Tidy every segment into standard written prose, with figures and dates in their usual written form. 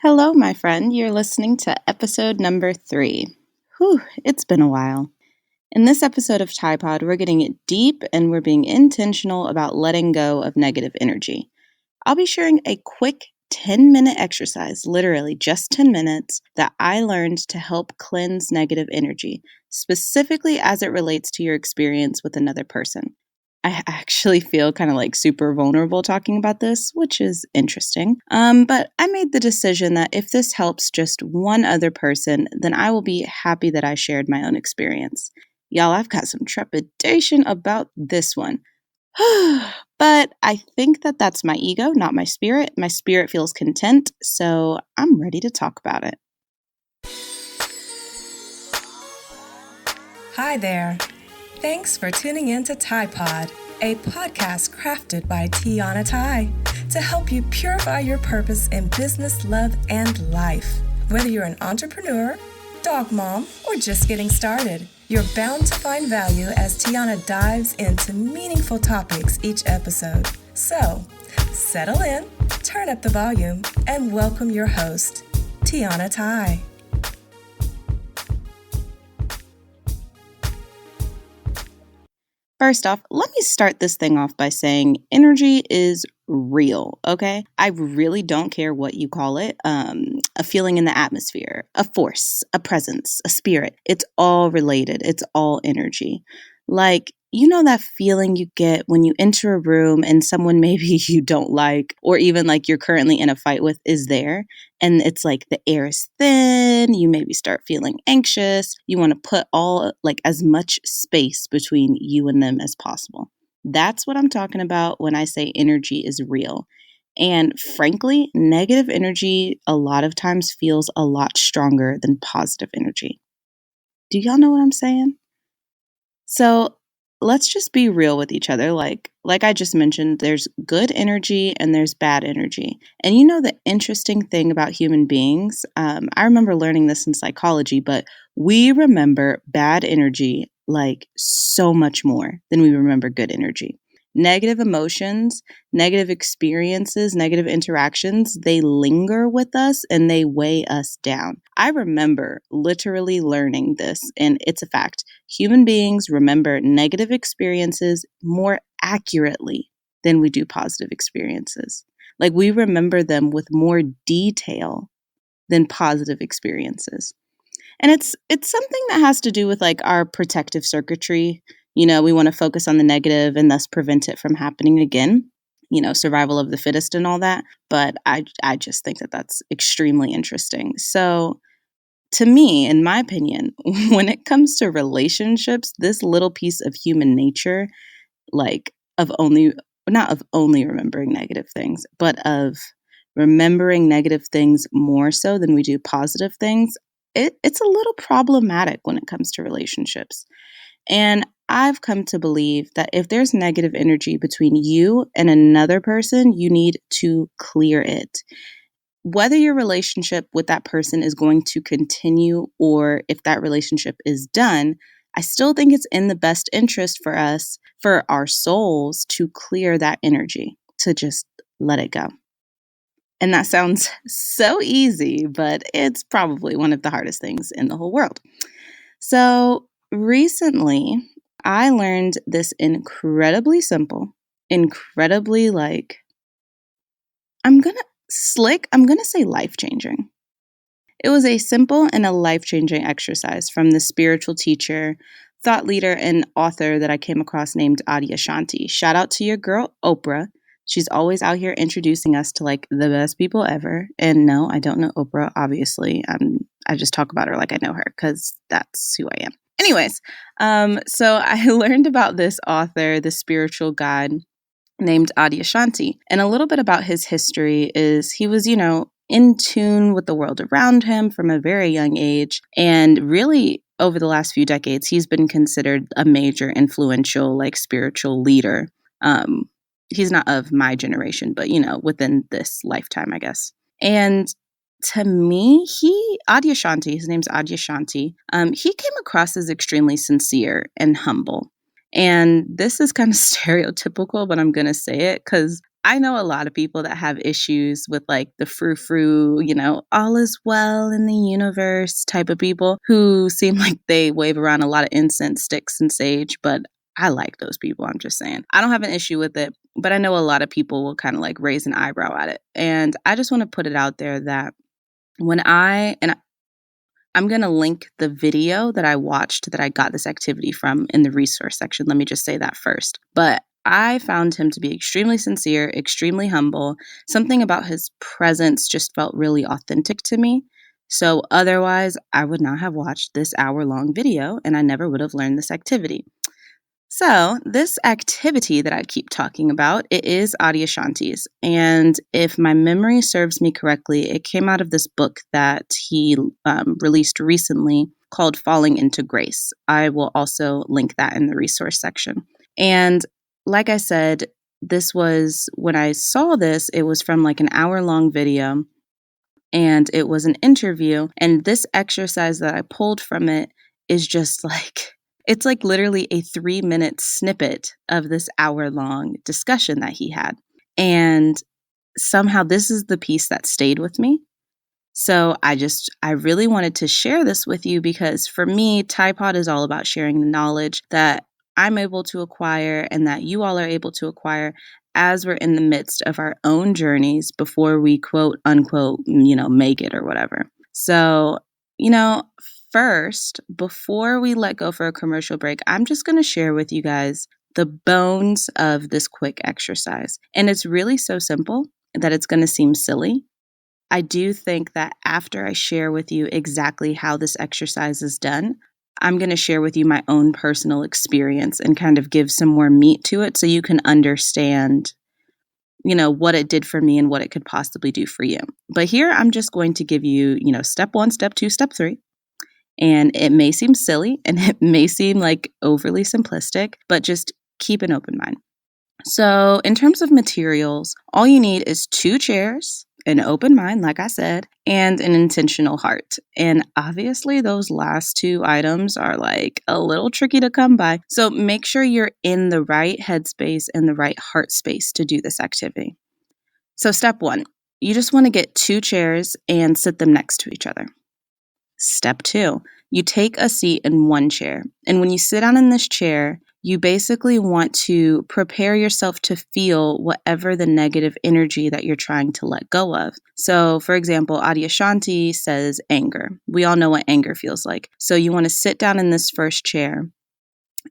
Hello, my friend. You're listening to episode number 3. Whew, it's been a while. In this episode of Pod, we're getting it deep and we're being intentional about letting go of negative energy. I'll be sharing a quick 10-minute exercise, literally just 10 minutes, that I learned to help cleanse negative energy, specifically as it relates to your experience with another person. I actually feel kind of like super vulnerable talking about this, which is interesting. But I made the decision that if this helps just one other person, then I will be happy that I shared my own experience. Y'all, I've got some trepidation about this one. But I think that that's my ego, not my spirit. My spirit feels content, so I'm ready to talk about it. Hi there. Thanks for tuning in to Pod, a podcast crafted by Tiana Tai to help you purify your purpose in business, love, and life. Whether you're an entrepreneur, dog mom, or just getting started, you're bound to find value as Tiana dives into meaningful topics each episode. So, settle in, turn up the volume, and welcome your host, Tiana Tai. First off, let me start this thing off by saying energy is real, okay? I really don't care what you call it. A feeling in the atmosphere, a force, a presence, a spirit. It's all related. It's all energy. Like, you know that feeling you get when you enter a room and someone maybe you don't like, or even like you're currently in a fight with, is there? And it's like the air is thin, you maybe start feeling anxious, you want to put as much space between you and them as possible. That's what I'm talking about when I say energy is real. And frankly, negative energy a lot of times feels a lot stronger than positive energy. Do y'all know what I'm saying? So let's just be real with each other. Like I just mentioned, there's good energy and there's bad energy. And you know the interesting thing about human beings, I remember learning this in psychology, but we remember bad energy like so much more than we remember good energy. Negative emotions, negative experiences, negative interactions, they linger with us and they weigh us down. I remember literally learning this, and it's a fact. Human beings remember negative experiences more accurately than we do positive experiences. Like we remember them with more detail than positive experiences. And it's something that has to do with like our protective circuitry. You know, we want to focus on the negative and thus prevent it from happening again. You know, survival of the fittest and all that. But I just think that that's extremely interesting. So to me, in my opinion, when it comes to relationships, this little piece of human nature, like not of only remembering negative things, but of remembering negative things more so than we do positive things, it's a little problematic when it comes to relationships. And I've come to believe that if there's negative energy between you and another person, you need to clear it. Whether your relationship with that person is going to continue or if that relationship is done, I still think it's in the best interest for us, for our souls, to clear that energy, to just let it go. And that sounds so easy, but it's probably one of the hardest things in the whole world. So recently, I learned this incredibly simple, incredibly I'm going to say life-changing. It was a simple and a life-changing exercise from the spiritual teacher, thought leader, and author that I came across named Adyashanti. Shout out to your girl, Oprah. She's always out here introducing us to like the best people ever. And no, I don't know Oprah, obviously. I just talk about her like I know her because that's who I am. Anyways, so I learned about this author, the spiritual guide named Adyashanti. And a little bit about his history is he was, in tune with the world around him from a very young age. And really, over the last few decades, he's been considered a major influential, spiritual leader. He's not of my generation, but, within this lifetime, I guess. And to me, Adyashanti, his name's Adyashanti, he came across as extremely sincere and humble. And this is kind of stereotypical, but I'm going to say it because I know a lot of people that have issues with like the frou frou, all is well in the universe type of people who seem like they wave around a lot of incense sticks and sage, but I like those people. I'm just saying. I don't have an issue with it, but I know a lot of people will kind of like raise an eyebrow at it. And I just want to put it out there that I'm going to link the video that I watched that I got this activity from in the resource section. Let me just say that first. But I found him to be extremely sincere, extremely humble. Something about his presence just felt really authentic to me. So otherwise, I would not have watched this hour-long video and I never would have learned this activity. So this activity that I keep talking about, it is Adyashanti's. And if my memory serves me correctly, it came out of this book that he released recently called Falling into Grace. I will also link that in the resource section. And like I said, this was, when I saw this, it was from like an hour-long video and it was an interview. And this exercise that I pulled from it is just like, it's like literally a 3-minute snippet of this hour-long discussion that he had. And somehow this is the piece that stayed with me. So I really wanted to share this with you because for me, Tide Pod is all about sharing the knowledge that I'm able to acquire and that you all are able to acquire as we're in the midst of our own journeys before we quote unquote, make it or whatever. So, first, before we let go for a commercial break, I'm just going to share with you guys the bones of this quick exercise. And it's really so simple that it's going to seem silly. I do think that after I share with you exactly how this exercise is done, I'm going to share with you my own personal experience and kind of give some more meat to it so you can understand, what it did for me and what it could possibly do for you. But here I'm just going to give you, step 1, step 2, step 3. And it may seem silly and it may seem like overly simplistic, but just keep an open mind. So in terms of materials, all you need is 2 chairs, an open mind, like I said, and an intentional heart. And obviously those last 2 items are like a little tricky to come by. So make sure you're in the right headspace and the right heart space to do this activity. So step 1, you just want to get 2 chairs and sit them next to each other. Step 2, you take a seat in one chair. And when you sit down in this chair, you basically want to prepare yourself to feel whatever the negative energy that you're trying to let go of. So, for example, Adyashanti says anger. We all know what anger feels like. So you want to sit down in this first chair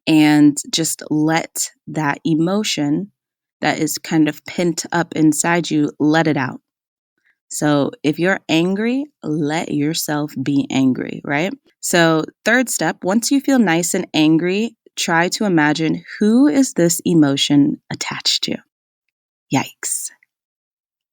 and just let that emotion that is kind of pent up inside you, let it out. So if you're angry, let yourself be angry, right? So third step, once you feel nice and angry, try to imagine, who is this emotion attached to? Yikes.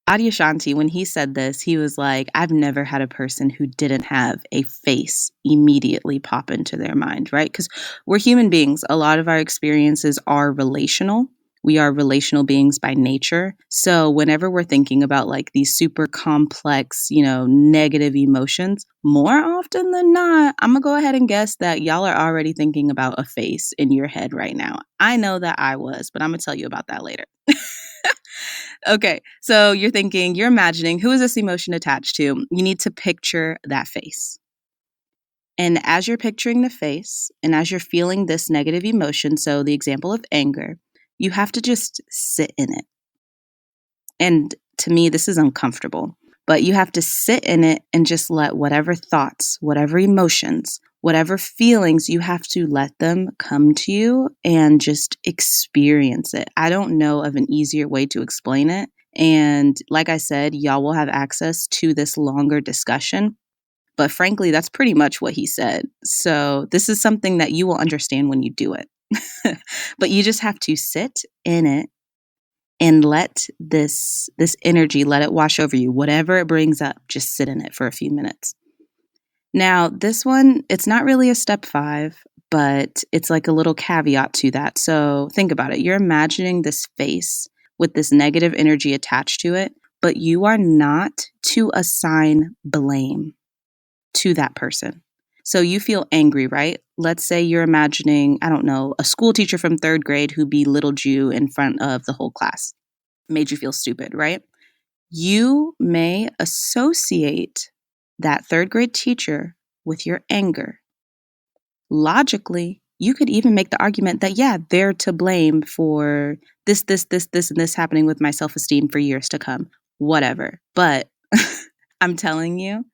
Adyashanti, when he said this, he was like, I've never had a person who didn't have a face immediately pop into their mind, right? Because we're human beings. A lot of our experiences are relational. We are relational beings by nature. So whenever we're thinking about like these super complex, negative emotions, more often than not, I'm going to go ahead and guess that y'all are already thinking about a face in your head right now. I know that I was, but I'm going to tell you about that later. Okay, so you're imagining, who is this emotion attached to? You need to picture that face. And as you're picturing the face and as you're feeling this negative emotion, so the example of anger, you have to just sit in it. And to me, this is uncomfortable, but you have to sit in it and just let whatever thoughts, whatever emotions, whatever feelings, you have to let them come to you and just experience it. I don't know of an easier way to explain it. And like I said, y'all will have access to this longer discussion. But frankly, that's pretty much what he said. So this is something that you will understand when you do it. But you just have to sit in it and let this energy, let it wash over you. Whatever it brings up, just sit in it for a few minutes. Now, this one, it's not really a step 5, but it's like a little caveat to that. So think about it. You're imagining this face with this negative energy attached to it, but you are not to assign blame to that person. So you feel angry, right? Let's say you're imagining, I don't know, a school teacher from third grade who belittled you in front of the whole class, made you feel stupid, right? You may associate that third grade teacher with your anger. Logically, you could even make the argument that, yeah, they're to blame for this, and this happening with my self esteem for years to come. Whatever. But I'm telling you,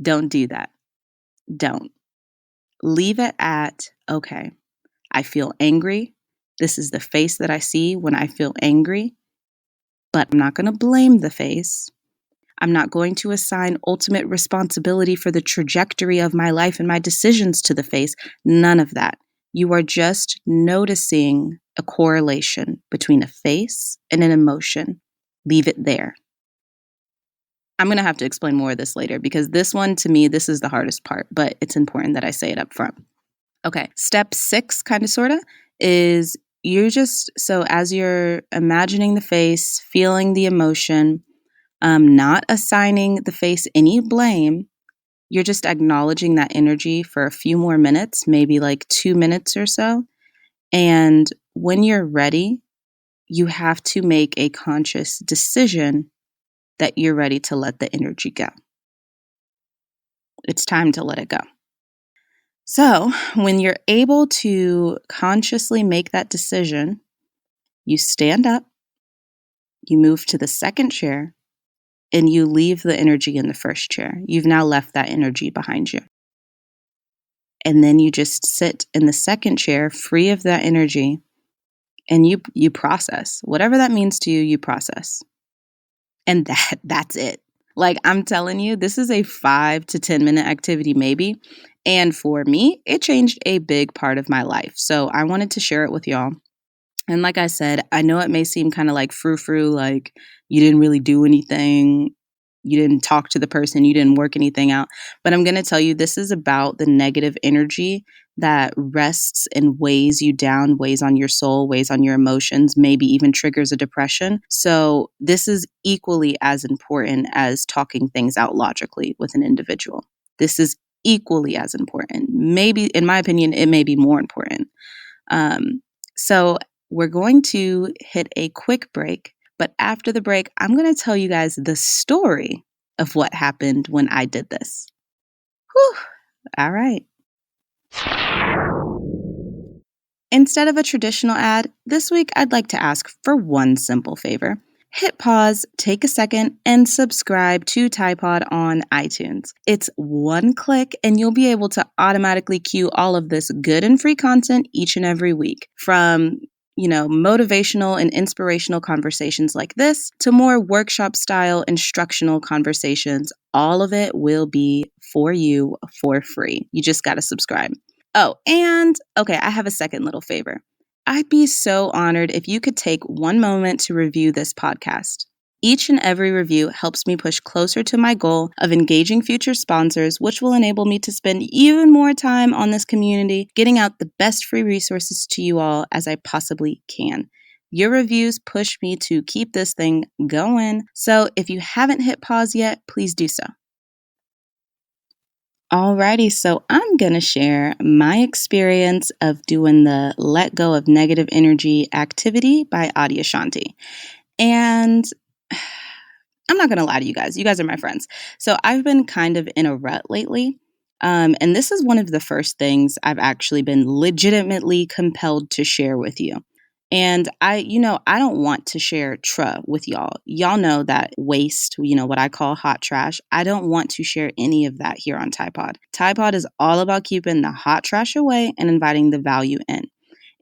don't do that. Don't. Leave it at, okay, I feel angry. This is the face that I see when I feel angry, but I'm not going to blame the face. I'm not going to assign ultimate responsibility for the trajectory of my life and my decisions to the face. None of that. You are just noticing a correlation between a face and an emotion. Leave it there. I'm going to have to explain more of this later because this one, to me, this is the hardest part, but it's important that I say it up front. Okay, step 6, kind of, sort of, is so as you're imagining the face, feeling the emotion, not assigning the face any blame, you're just acknowledging that energy for a few more minutes, maybe like 2 minutes or so. And when you're ready, you have to make a conscious decision that you're ready to let the energy go. It's time to let it go. So, when you're able to consciously make that decision, you stand up, you move to the second chair, and you leave the energy in the first chair. You've now left that energy behind you. And then you just sit in the second chair, free of that energy, and you process. Whatever that means to you, you process. And that's it. Like, I'm telling you, this is a 5 to 10 minute activity, maybe. And for me, it changed a big part of my life. So I wanted to share it with y'all. And like I said, I know it may seem kind of like frou-frou, like you didn't really do anything. You didn't talk to the person. You didn't work anything out. But I'm going to tell you, this is about the negative energy that rests and weighs you down, weighs on your soul, weighs on your emotions, maybe even triggers a depression. So this is equally as important as talking things out logically with an individual. This is equally as important. Maybe, in my opinion, it may be more important. So we're going to hit a quick break. But after the break, I'm going to tell you guys the story of what happened when I did this. Whew. All right. Instead of a traditional ad, this week I'd like to ask for one simple favor. Hit pause, take a second, and subscribe to Tide Pod on iTunes. It's one click, and you'll be able to automatically queue all of this good and free content each and every week. From motivational and inspirational conversations like this to more workshop style instructional conversations. All of it will be for you for free. You just got to subscribe. Oh, and okay, I have a second little favor. I'd be so honored if you could take one moment to review this podcast. Each and every review helps me push closer to my goal of engaging future sponsors, which will enable me to spend even more time on this community, getting out the best free resources to you all as I possibly can. Your reviews push me to keep this thing going. So if you haven't hit pause yet, please do so. Alrighty, so I'm going to share my experience of doing the Let Go of Negative Energy activity by Adyashanti. And I'm not going to lie to you guys. You guys are my friends. So I've been kind of in a rut lately. And this is one of the first things I've actually been legitimately compelled to share with you. And I don't want to share with y'all. Y'all know that waste, what I call hot trash. I don't want to share any of that here on Tide Pod. Tide Pod is all about keeping the hot trash away and inviting the value in.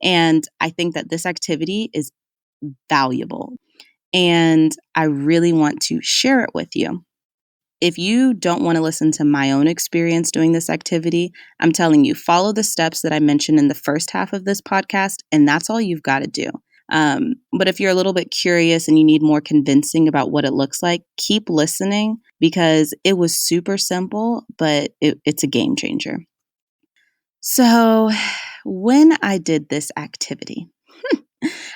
And I think that this activity is valuable. And I really want to share it with you. If you don't want to listen to my own experience doing this activity, I'm telling you, follow the steps that I mentioned in the first half of this podcast, and that's all you've got to do. But if you're a little bit curious and you need more convincing about what it looks like, keep listening because it was super simple, but it's a game changer. So when I did this activity,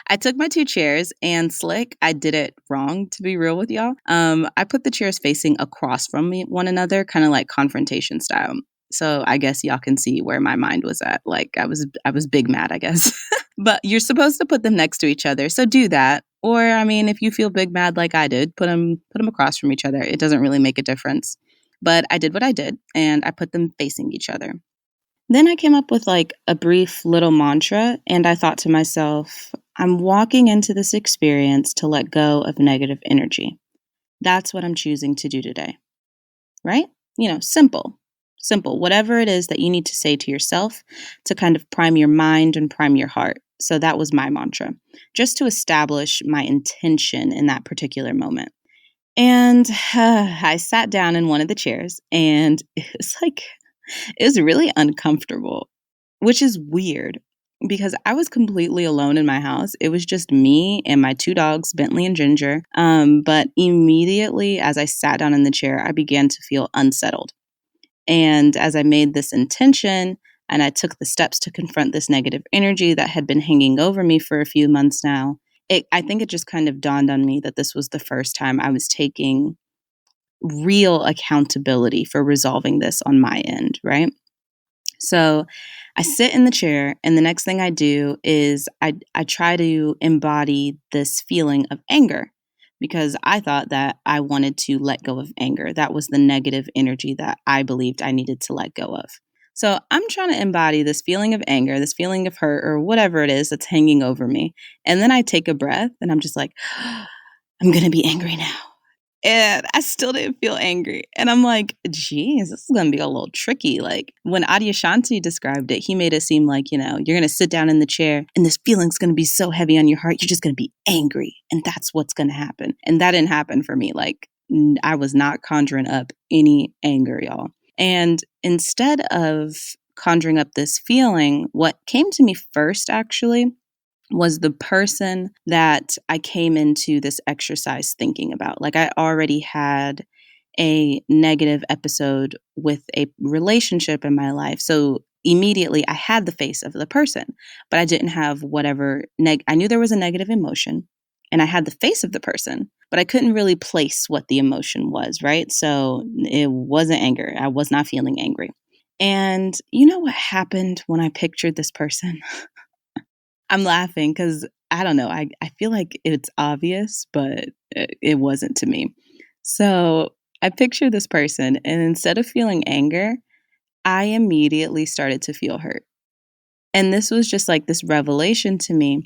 I took my 2 chairs and slick. I did it wrong, to be real with y'all. I put the chairs facing across from one another, kind of like confrontation style. So I guess y'all can see where my mind was at. Like I was big mad, I guess. But you're supposed to put them next to each other. So do that. Or I mean, if you feel big mad like I did, put them across from each other. It doesn't really make a difference. But I did what I did and I put them facing each other. Then I came up with like a brief little mantra and I thought to myself, I'm walking into this experience to let go of negative energy. That's what I'm choosing to do today. Right? Simple. Simple. Whatever it is that you need to say to yourself to kind of prime your mind and prime your heart. So that was my mantra, just to establish my intention in that particular moment. And I sat down in one of the chairs and it was really uncomfortable, which is weird because I was completely alone in my house. It was just me and my two dogs, Bentley and Ginger. But immediately as I sat down in the chair, I began to feel unsettled. And as I made this intention and I took the steps to confront this negative energy that had been hanging over me for a few months now, I think it just kind of dawned on me that this was the first time I was taking real accountability for resolving this on my end, right? So I sit in the chair, and the next thing I do is I try to embody this feeling of anger because I thought that I wanted to let go of anger. That was the negative energy that I believed I needed to let go of. So I'm trying to embody this feeling of anger, this feeling of hurt, or whatever it is that's hanging over me. And then I take a breath and I'm just like, I'm going to be angry now. And I still didn't feel angry. And I'm like, geez, this is going to be a little tricky. Like when Adyashanti described it, he made it seem like, you're going to sit down in the chair and this feeling's going to be so heavy on your heart. You're just going to be angry. And that's what's going to happen. And that didn't happen for me. Like I was not conjuring up any anger, y'all. And instead of conjuring up this feeling, what came to me first actually was the person that I came into this exercise thinking about. Like I already had a negative episode with a relationship in my life. So immediately I had the face of the person, but I didn't have whatever I knew there was a negative emotion and I had the face of the person, but I couldn't really place what the emotion was, right? So it wasn't anger. I was not feeling angry. And you know what happened when I pictured this person? I'm laughing because I don't know. I feel like it's obvious, but it wasn't to me. So I picture this person, and instead of feeling anger, I immediately started to feel hurt. And this was just like this revelation to me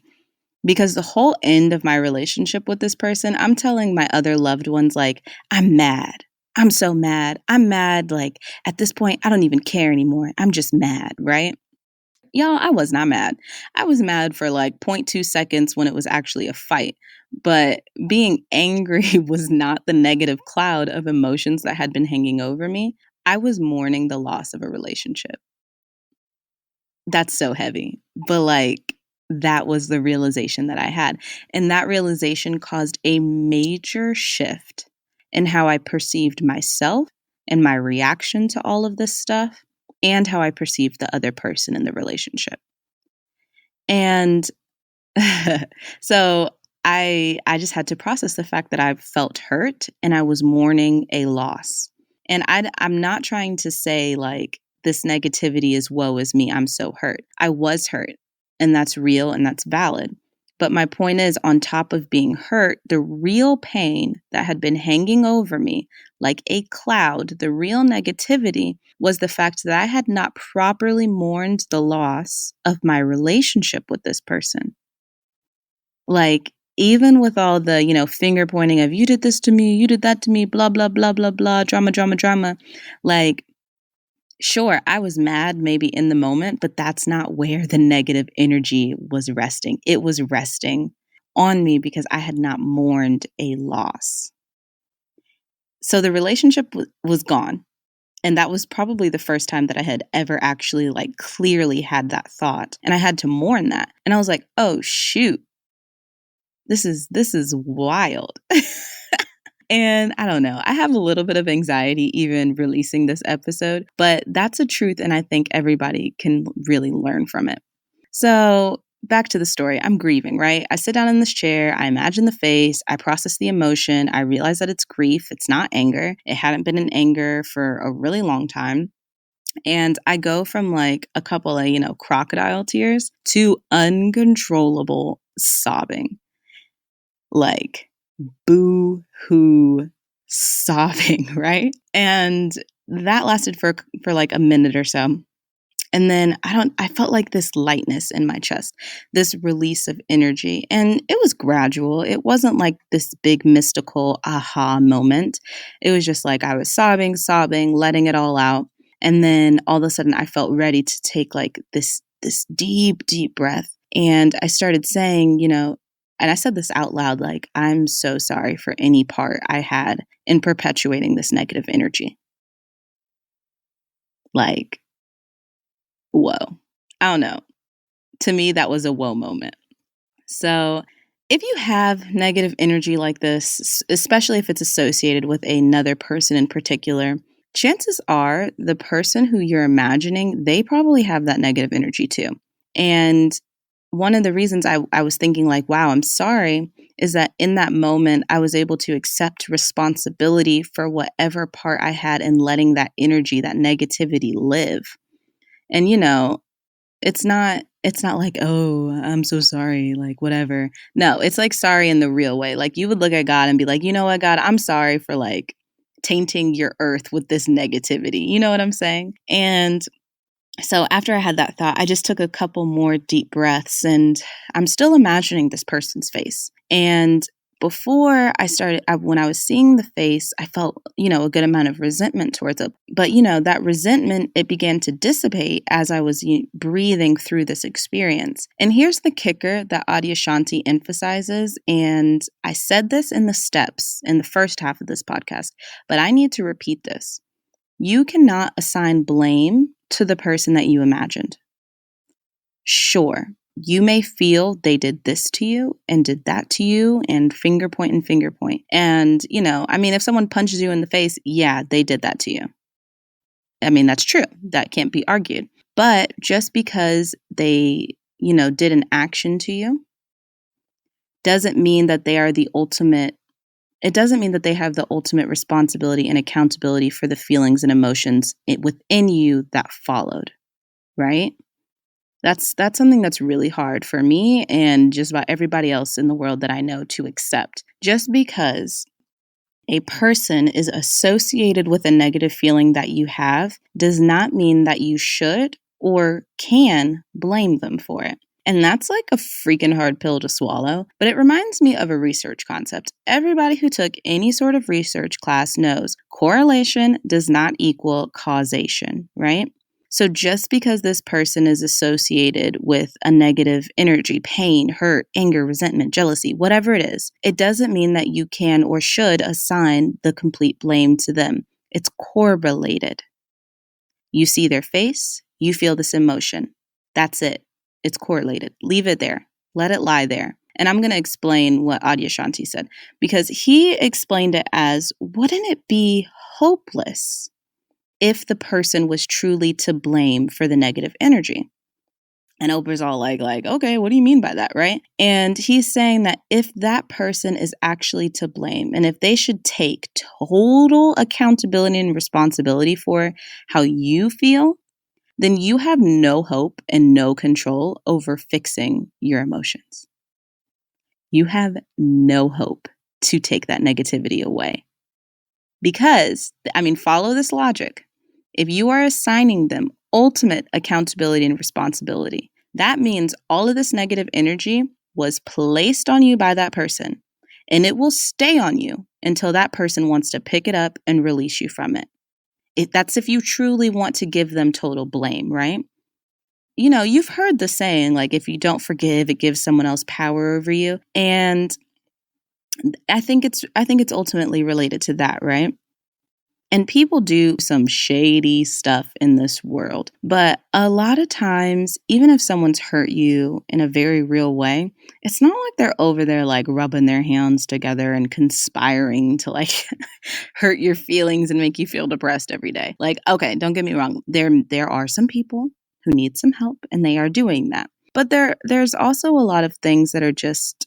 because the whole end of my relationship with this person, I'm telling my other loved ones, like, I'm mad. I'm so mad. I'm mad. Like, at this point, I don't even care anymore. I'm just mad, right? Y'all, I was not mad. I was mad for like 0.2 seconds when it was actually a fight. But being angry was not the negative cloud of emotions that had been hanging over me. I was mourning the loss of a relationship. That's so heavy. But like, that was the realization that I had. And that realization caused a major shift in how I perceived myself and my reaction to all of this stuff and how I perceived the other person in the relationship. And so I just had to process the fact that I felt hurt and I was mourning a loss. And I'm not trying to say like this negativity is woe is me. I'm so hurt. I was hurt and that's real and that's valid. But my point is, on top of being hurt, the real pain that had been hanging over me like a cloud, the real negativity was the fact that I had not properly mourned the loss of my relationship with this person. Like, even with all the, finger pointing of you did this to me, you did that to me, blah, blah, blah, blah, blah, drama, drama, drama. Like, sure, I was mad maybe in the moment, but that's not where the negative energy was resting. It was resting on me because I had not mourned a loss. So the relationship was gone. And that was probably the first time that I had ever actually like clearly had that thought. And I had to mourn that. And I was like, oh shoot, this is wild. And I don't know, I have a little bit of anxiety even releasing this episode, but that's a truth. And I think everybody can really learn from it. So back to the story. I'm grieving, right? I sit down in this chair. I imagine the face. I process the emotion. I realize that it's grief. It's not anger. It hadn't been in anger for a really long time. And I go from like a couple of, crocodile tears to uncontrollable sobbing. Like boo hoo sobbing, right? And that lasted for like a minute or so. And then I felt like this lightness in my chest, this release of energy. And it was gradual. It wasn't like this big mystical aha moment. It was just like I was sobbing, letting it all out. And then all of a sudden I felt ready to take like this deep breath. And I started saying, and I said this out loud, like, I'm so sorry for any part I had in perpetuating this negative energy. Like, whoa. I don't know. To me, that was a whoa moment. So, if you have negative energy like this, especially if it's associated with another person in particular, chances are the person who you're imagining, they probably have that negative energy too. And one of the reasons I was thinking, like, wow, I'm sorry, is that in that moment, I was able to accept responsibility for whatever part I had in letting that energy, that negativity live. And, it's not like, oh, I'm so sorry, like whatever. No, it's like sorry in the real way. Like you would look at God and be like, you know what, God, I'm sorry for like tainting your earth with this negativity. You know what I'm saying? And so after I had that thought, I just took a couple more deep breaths and I'm still imagining this person's face. And before I started, when I was seeing the face, I felt, a good amount of resentment towards it. But, that resentment, it began to dissipate as I was breathing through this experience. And here's the kicker that Adyashanti emphasizes. And I said this in the steps in the first half of this podcast, but I need to repeat this. You cannot assign blame to the person that you imagined. Sure, you may feel they did this to you and did that to you and finger point and finger point. And, if someone punches you in the face, yeah, they did that to you. That's true. That can't be argued. But just because they, did an action to you doesn't mean that they are the ultimate. It doesn't mean that they have the ultimate responsibility and accountability for the feelings and emotions within you that followed, right? That's something that's really hard for me and just about everybody else in the world that I know to accept. Just because a person is associated with a negative feeling that you have does not mean that you should or can blame them for it. And that's like a freaking hard pill to swallow, but it reminds me of a research concept. Everybody who took any sort of research class knows correlation does not equal causation, right? So just because this person is associated with a negative energy, pain, hurt, anger, resentment, jealousy, whatever it is, it doesn't mean that you can or should assign the complete blame to them. It's correlated. You see their face, you feel this emotion. That's it. It's correlated. Leave it there. Let it lie there. And I'm going to explain what Adyashanti said, because he explained it as, wouldn't it be hopeless if the person was truly to blame for the negative energy? And Oprah's all like, okay, what do you mean by that, right? And he's saying that if that person is actually to blame and if they should take total accountability and responsibility for how you feel, then you have no hope and no control over fixing your emotions. You have no hope to take that negativity away. Because, follow this logic. If you are assigning them ultimate accountability and responsibility, that means all of this negative energy was placed on you by that person, and it will stay on you until that person wants to pick it up and release you from it. That's if you truly want to give them total blame, right? You've heard the saying, like, if you don't forgive, it gives someone else power over you. And I think it's ultimately related to that, right? And people do some shady stuff in this world. But a lot of times, even if someone's hurt you in a very real way, it's not like they're over there like rubbing their hands together and conspiring to like hurt your feelings and make you feel depressed every day. Like, okay, don't get me wrong. There are some people who need some help and they are doing that. But there's also a lot of things that are just,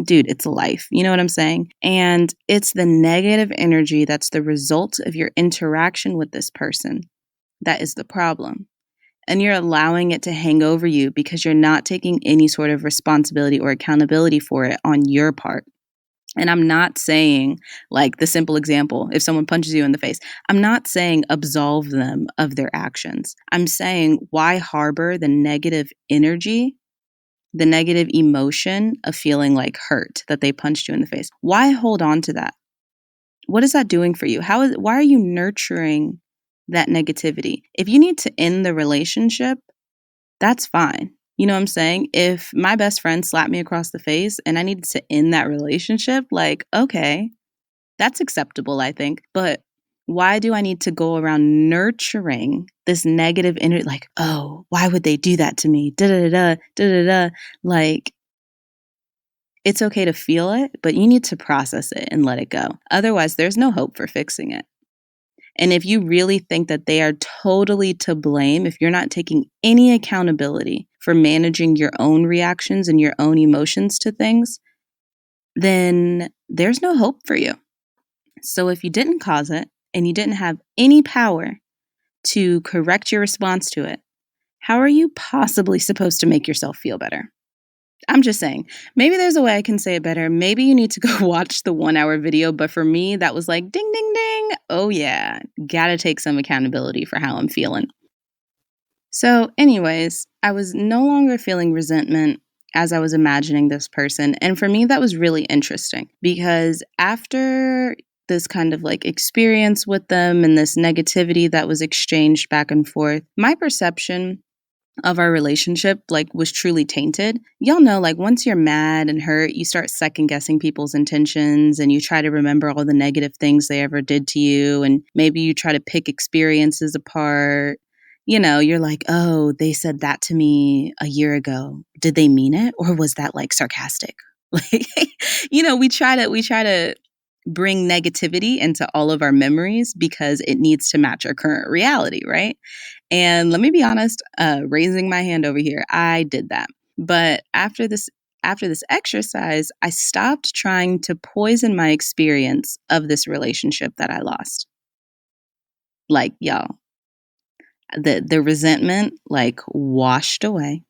dude, it's life. You know what I'm saying? And it's the negative energy that's the result of your interaction with this person that is the problem. And you're allowing it to hang over you because you're not taking any sort of responsibility or accountability for it on your part. And I'm not saying, like the simple example, if someone punches you in the face, I'm not saying absolve them of their actions. I'm saying, why harbor the negative energy, the negative emotion of feeling like hurt that they punched you in the face? Why hold on to that? What is that doing for you? Why are you nurturing that negativity? If you need to end the relationship, that's fine. You know what I'm saying? If my best friend slapped me across the face and I needed to end that relationship, like, okay, that's acceptable, I think. But why do I need to go around nurturing this negative energy? Like, oh, why would they do that to me? Da da da da da da. Like, it's okay to feel it, but you need to process it and let it go. Otherwise, there's no hope for fixing it. And if you really think that they are totally to blame, if you're not taking any accountability for managing your own reactions and your own emotions to things, then there's no hope for you. So if you didn't cause it and you didn't have any power to correct your response to it, how are you possibly supposed to make yourself feel better? I'm just saying, maybe there's a way I can say it better. Maybe you need to go watch the 1 hour video. But for me, that was like, ding, ding, ding. Oh, yeah. Gotta take some accountability for how I'm feeling. So, anyways, I was no longer feeling resentment as I was imagining this person. And for me, that was really interesting because after this kind of like experience with them and this negativity that was exchanged back and forth, my perception of our relationship like was truly tainted. Y'all know, like once you're mad and hurt, you start second guessing people's intentions and you try to remember all the negative things they ever did to you, and maybe you try to pick experiences apart. You know, you're like, oh, they said that to me a year ago. Did they mean it, or was that like sarcastic? Like, we try to bring negativity into all of our memories because it needs to match our current reality, right? And let me be honest, raising my hand over here, I did that. But after this exercise, I stopped trying to poison my experience of this relationship that I lost. Like, y'all, the resentment like washed away.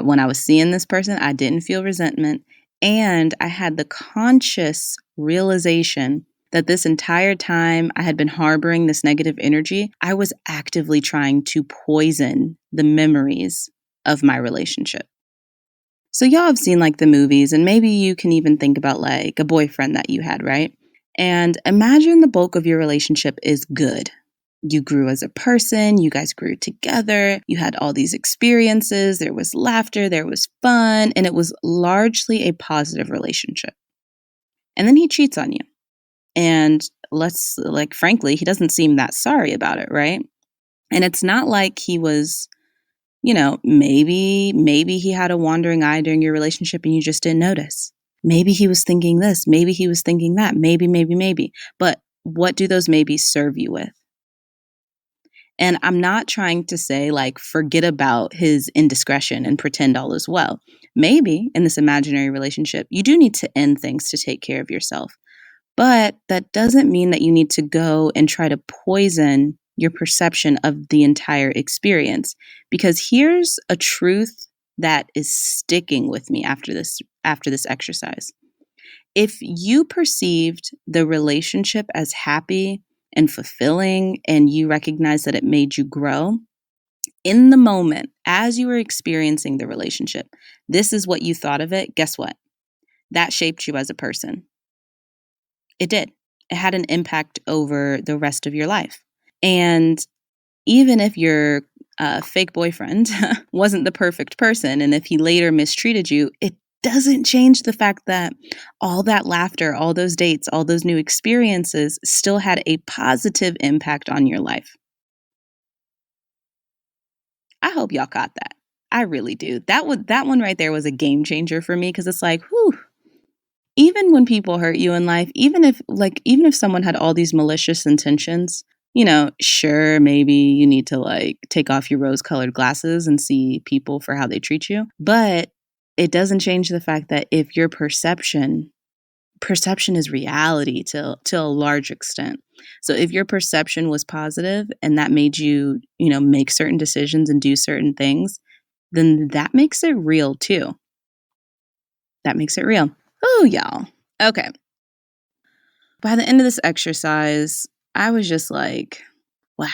When I was seeing this person, I didn't feel resentment, and I had the conscious realization that this entire time I had been harboring this negative energy, I was actively trying to poison the memories of my relationship. So, y'all have seen like the movies, and maybe you can even think about like a boyfriend that you had, right? And imagine the bulk of your relationship is good. You grew as a person, you guys grew together, you had all these experiences, there was laughter, there was fun, and it was largely a positive relationship. And then he cheats on you. And frankly, he doesn't seem that sorry about it, right? And it's not like he was, maybe he had a wandering eye during your relationship and you just didn't notice. Maybe he was thinking this, maybe he was thinking that, maybe. But what do those maybes serve you with? And I'm not trying to say like forget about his indiscretion and pretend all is well. Maybe in this imaginary relationship, you do need to end things to take care of yourself. But that doesn't mean that you need to go and try to poison your perception of the entire experience. Because here's a truth that is sticking with me after this exercise. If you perceived the relationship as happy and fulfilling and you recognize that it made you grow, in the moment as you were experiencing the relationship, this is what you thought of it. Guess what? That shaped you as a person. It did. It had an impact over the rest of your life. And even if your fake boyfriend wasn't the perfect person, and if he later mistreated you, it doesn't change the fact that all that laughter, all those dates, all those new experiences still had a positive impact on your life. I hope y'all caught that. I really do. That one right there was a game changer for me because it's like, whew, even when people hurt you in life, even if someone had all these malicious intentions, sure, maybe you need to like take off your rose-colored glasses and see people for how they treat you. But it doesn't change the fact that if your perception perception is reality to a large extent. So if your perception was positive and that made you, make certain decisions and do certain things, then that makes it real too. That makes it real. Oh, y'all. Okay. By the end of this exercise, I was just like, wow,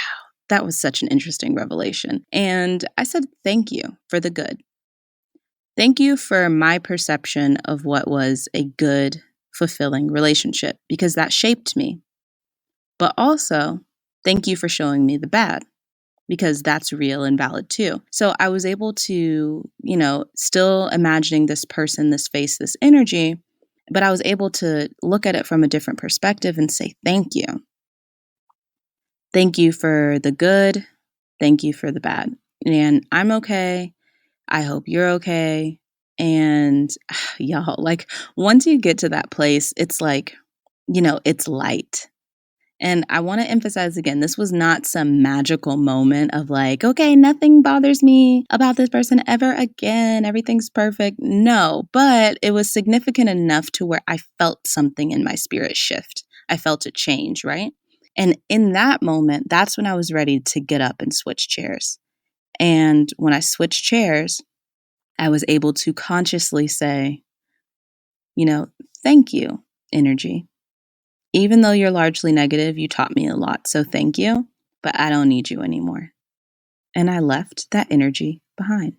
that was such an interesting revelation. And I said, thank you for the good. Thank you for my perception of what was a good, fulfilling relationship, because that shaped me. But also, thank you for showing me the bad, because that's real and valid too. So I was able to, still imagining this person, this face, this energy, but I was able to look at it from a different perspective and say, thank you. Thank you for the good. Thank you for the bad. And I'm okay. I hope you're okay. And y'all, like, once you get to that place, it's like, it's light. And I want to emphasize again, this was not some magical moment of like, okay, nothing bothers me about this person ever again. Everything's perfect. No, but it was significant enough to where I felt something in my spirit shift. I felt a change, right? And in that moment, that's when I was ready to get up and switch chairs. And when I switched chairs, I was able to consciously say, thank you, energy. Even though you're largely negative, you taught me a lot, so thank you, but I don't need you anymore. And I left that energy behind.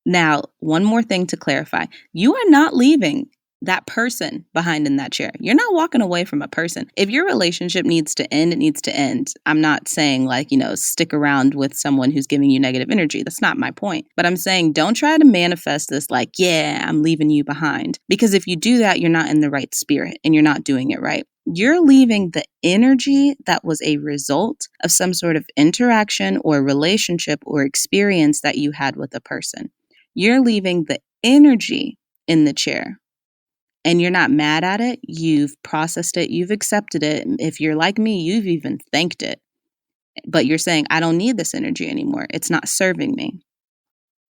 Now, one more thing to clarify. You are not leaving that person behind in that chair. You're not walking away from a person. If your relationship needs to end, it needs to end. I'm not saying stick around with someone who's giving you negative energy. That's not my point. But I'm saying don't try to manifest this like, yeah, I'm leaving you behind. Because if you do that, you're not in the right spirit and you're not doing it right. You're leaving the energy that was a result of some sort of interaction or relationship or experience that you had with a person. You're leaving the energy in the chair. And you're not mad at it. You've processed it. You've accepted it. If you're like me, you've even thanked it. But you're saying, I don't need this energy anymore. It's not serving me.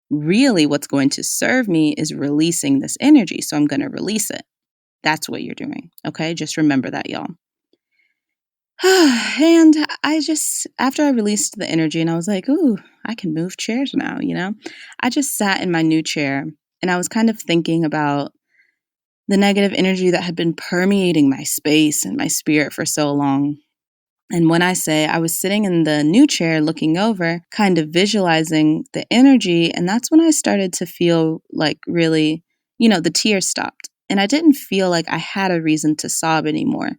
Really, what's going to serve me is releasing this energy. So I'm going to release it. That's what you're doing. Okay? Just remember that, y'all. And after I released the energy and I was like, ooh, I can move chairs now, I just sat in my new chair and I was kind of thinking about the negative energy that had been permeating my space and my spirit for so long. And when I say I was sitting in the new chair looking over, kind of visualizing the energy, and that's when I started to feel like really, the tears stopped. And I didn't feel like I had a reason to sob anymore.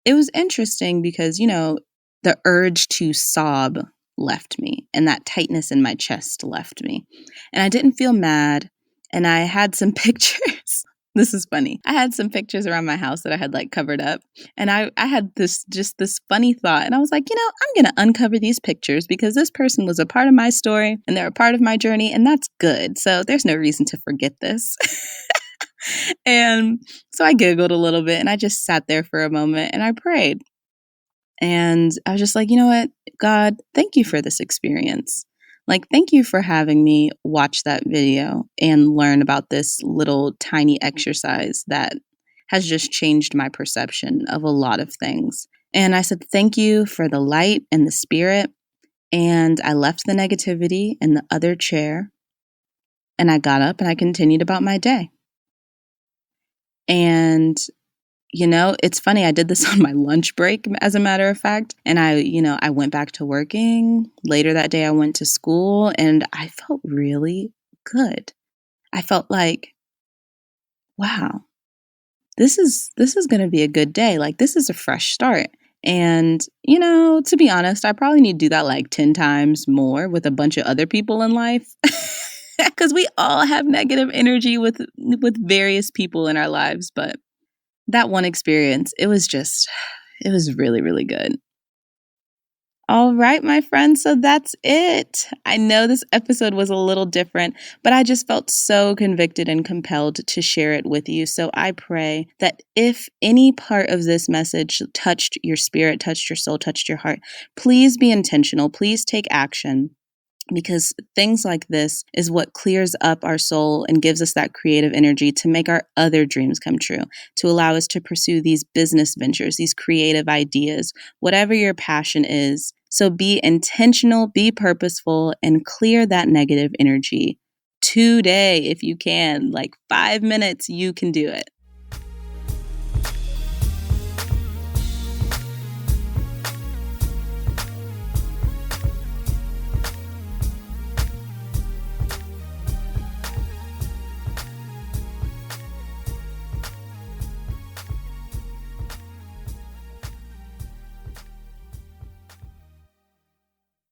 It was interesting because, the urge to sob left me and that tightness in my chest left me. And I didn't feel mad. And I had some pictures. This is funny. I had some pictures around my house that I had covered up. And I had this funny thought. And I was like, I'm going to uncover these pictures because this person was a part of my story and they're a part of my journey. And that's good. So there's no reason to forget this. And so I giggled a little bit and I just sat there for a moment and I prayed. And I was just like, you know what, God, thank you for this experience. Thank you for having me watch that video and learn about this little tiny exercise that has just changed my perception of a lot of things. And I said, thank you for the light and the spirit. And I left the negativity in the other chair and I got up and I continued about my day. And it's funny. I did this on my lunch break, as a matter of fact. And I went back to working. Later that day, I went to school and I felt really good. I felt like, wow, this is going to be a good day. This is a fresh start. And, to be honest, I probably need to do that 10 times more with a bunch of other people in life. Because we all have negative energy with various people in our lives. But that one experience, it was really, really good. All right, my friends. So that's it. I know this episode was a little different, but I just felt so convicted and compelled to share it with you. So I pray that if any part of this message touched your spirit, touched your soul, touched your heart, please be intentional. Please take action. because things like this is what clears up our soul and gives us that creative energy to make our other dreams come true, to allow us to pursue these business ventures, these creative ideas, whatever your passion is. So be intentional, be purposeful, and clear that negative energy today if you can. Like 5 minutes, you can do it.